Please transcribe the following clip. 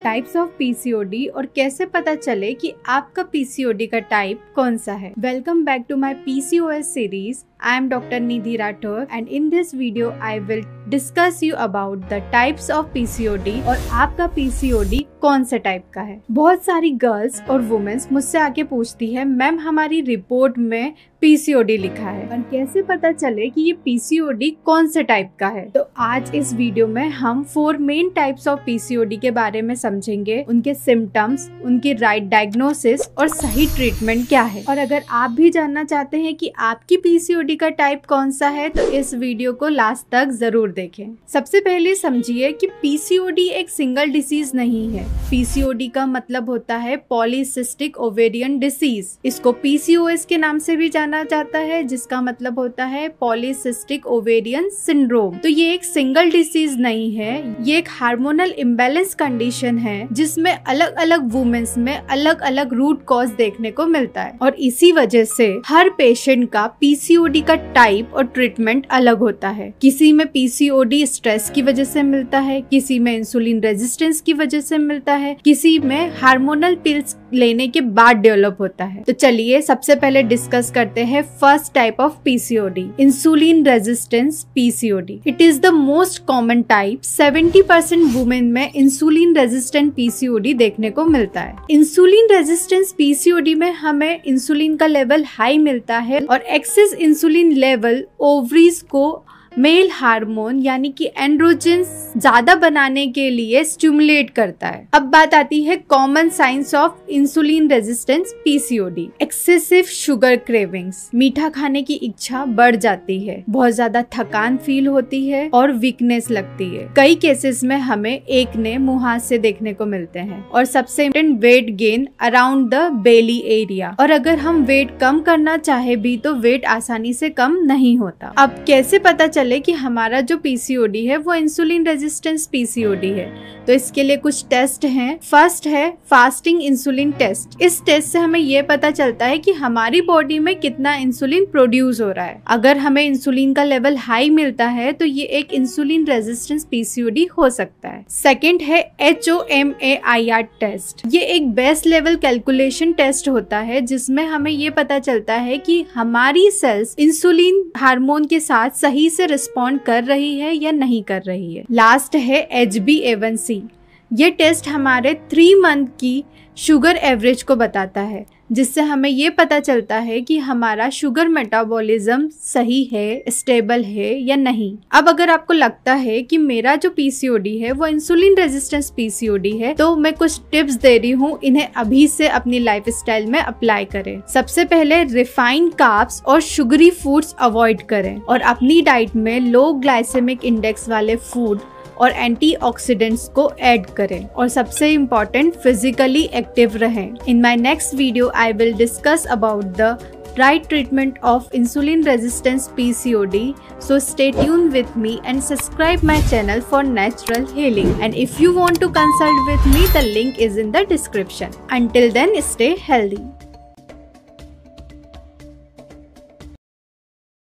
Types of PCOD और कैसे पता चले कि आपका पीसीओडी का टाइप कौन सा है। Welcome back to my PCOS series. I am Dr. Nidhi Rathore and in this video I will discuss you about the types of PCOD और आपका PCOD कौन से टाइप का है। बहुत सारी गर्ल्स और वुमेन्स मुझसे आके पूछती है, मैम हमारी रिपोर्ट में पीसीओडी लिखा है और कैसे पता चले कि ये पीसीओडी कौन से टाइप का है। तो आज इस वीडियो में हम 4 मेन टाइप्स ऑफ पीसीओडी के बारे में समझेंगे, उनके सिम्टम्स, उनकी राइट डायग्नोसिस और सही ट्रीटमेंट क्या है। और अगर आप भी जानना चाहते हैं कि आपकी पीसीओडी का टाइप कौन सा है तो इस वीडियो को लास्ट तक जरूर देखें। सबसे पहले समझिए कि पीसीओडी एक सिंगल डिसीज नहीं है। पीसीओडी का मतलब होता है पॉलीसिस्टिक ओवेरियन डिसीज। इसको पीसीओएस के नाम से भी जाना जाता है, जिसका मतलब होता है पॉलीसिस्टिक ओवेरियन सिंड्रोम। तो ये एक सिंगल डिसीज नहीं है, ये एक हार्मोनल इम्बैलेंस कंडीशन है जिसमें अलग अलग वुमेन्स में अलग अलग रूट कॉज देखने को मिलता है और इसी वजह से हर पेशेंट का पीसीओडी का टाइप और ट्रीटमेंट अलग होता है। किसी में पीसीओडी स्ट्रेस की वजह से मिलता है, किसी में इंसुलिन रेजिस्टेंस की वजह से मिलता है, किसी में हार्मोनल पिल्स लेने के बाद डेवलप होता है। तो चलिए सबसे पहले डिस्कस करते हैं first type of PCOD, insulin resistance PCOD. It is the most common type. 70% women में इंसुलिन रेजिस्टेंट पीसीओडी देखने को मिलता है। इंसुलिन रेजिस्टेंस पीसीओडी में हमें इंसुलिन का लेवल हाई मिलता है और एक्सेस इंसुलिन लेवल ओवरीज को मेल हार्मोन यानी कि एंड्रोजन ज्यादा बनाने के लिए स्टिमुलेट करता है। अब बात आती है common science of insulin resistance PCOD. Excessive sugar cravings, मीठा खाने की इच्छा बढ़ जाती है, बहुत ज्यादा थकान फील होती है और वीकनेस लगती है। कई केसेस में हमें एकने मुंह हाथ से देखने को मिलते हैं और सबसे important weight gain around the belly area. और अगर हम वेट कम करना चाहे भी तो वेट आसानी से कम नहीं होता। अब कैसे पता चले कि हमारा जो पीसीओडी है वो इंसुलिन रेजिस्टेंस पीसीओडी है? तो इसके लिए कुछ टेस्ट हैं। फर्स्ट है फास्टिंग इंसुलिन टेस्ट। इस टेस्ट से हमें ये पता चलता है कि हमारी बॉडी में कितना इंसुलिन प्रोड्यूस हो रहा है। अगर हमें इंसुलिन का लेवल हाई मिलता है तो ये एक इंसुलिन रेजिस्टेंस पीसीओडी हो सकता है। सेकंड है HOMAIR टेस्ट। ये एक बेस लेवल कैलकुलेशन टेस्ट होता है जिसमें हमें ये पता चलता है कि हमारी सेल्स इंसुलिन हार्मोन के साथ सही से रिस्पॉन्ड कर रही है या नहीं कर रही है। लास्ट है HbA1c। ये टेस्ट हमारे 3 मंथ की शुगर एवरेज को बताता है, जिससे हमें ये पता चलता है कि हमारा शुगर मेटाबॉलिज्म सही है, स्टेबल है या नहीं। अब अगर आपको लगता है कि मेरा जो पीसीओडी है वो इंसुलिन रेजिस्टेंस पीसीओडी है तो मैं कुछ टिप्स दे रही हूँ, इन्हें अभी से अपनी लाइफस्टाइल में अप्लाई करें। सबसे पहले रिफाइंड कार्ब्स और शुगरी फूड्स अवॉइड करें और अपनी डाइट में लो ग्लाइसेमिक इंडेक्स वाले फूड और एंटीऑक्सीडेंट्स को ऐड करें और सबसे इम्पोर्टेंट फिजिकली एक्टिव रहें। In my next video I will discuss about the right treatment of insulin resistance PCOD. So stay tuned with me and subscribe my channel for natural healing. And if you want to consult with me, the link is in the description. Until then, stay healthy.